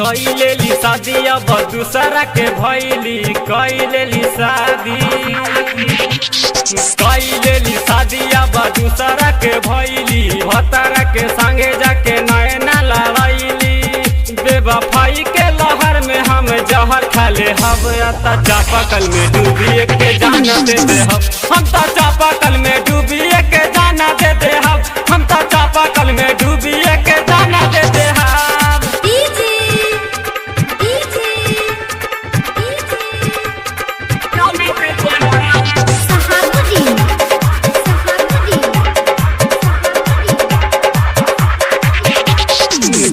कैलेली शादी अब दूसरा के भैली कैलेली शादी अब दूसरा के भैली भतरा के संगे जाके नैना लड़ैली बेवफाई के लहर में हम जहर खाले हब अता चापाकल में डूबिए के जाना दे दे हम तो चापाकल में डूबिए के जाना दे दे हम तो चापाकल में डूबिए के जाना दे दे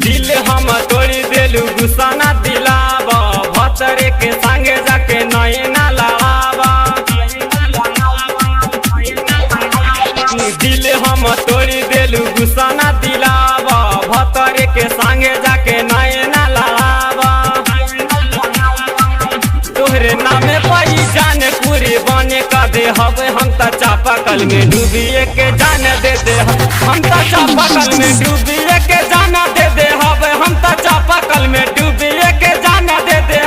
दिल हम तोड़ी देलू गुस्सा दिलावा भतरे के संगे जाके नैना लड़ावा दिल हम तोड़ी देलू गुस्सा दिलावा भतरे के संगे जाके नैना लड़ावा तोहरे नामे पाई जाने पूरी बने का दे हवे हम तो चापाकल में डूबिए के जाने दे दे हम तो चापाकल में डूबिए के जाना दे दे हवे हम तो चापाकल में डूबिए के जाना दे दे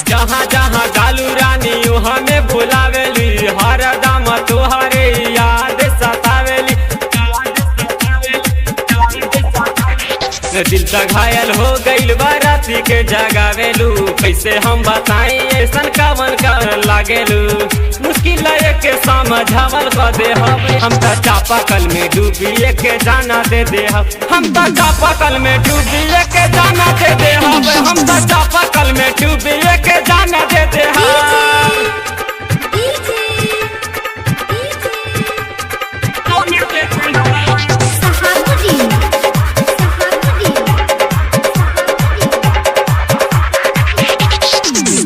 जहाँ जहाँ गालू रानी वहाँ में बुलावेली हर दाम तुहरे याद सतावेली दिल तक घायल हो गईल बाराती के जगावेलू कैसे हम बताई ऐसन कावन कर लागेलू मुश्किल के समझावल कर दे हम तो चापाकल में डूबिए के जाना दे दे हम तो चापाकल में डूबिए के जाना दे दे हम तो चापाकल में डूबिए के जाना दे दे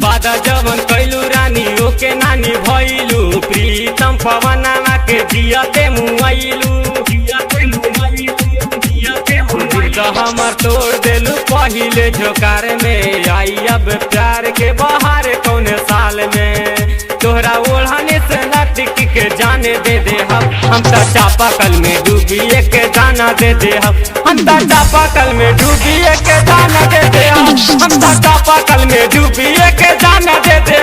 बादा जवन कैलू रानी ओके नानी भैलू प्रीतम पवनामा के जियते मुआइलू हमर तोड़ देलू पहिले झोकार में आई अब प्यार के बहार कौने साल में तोहरा ओढ़ाने से न टिक के जाने दे दे हम तो चापाकल में डूबिए के जाना दे दे हम तो चापाकल में डूबिए के जाना दे दे हम तो चापाकल में डूबिए के जाना दे दे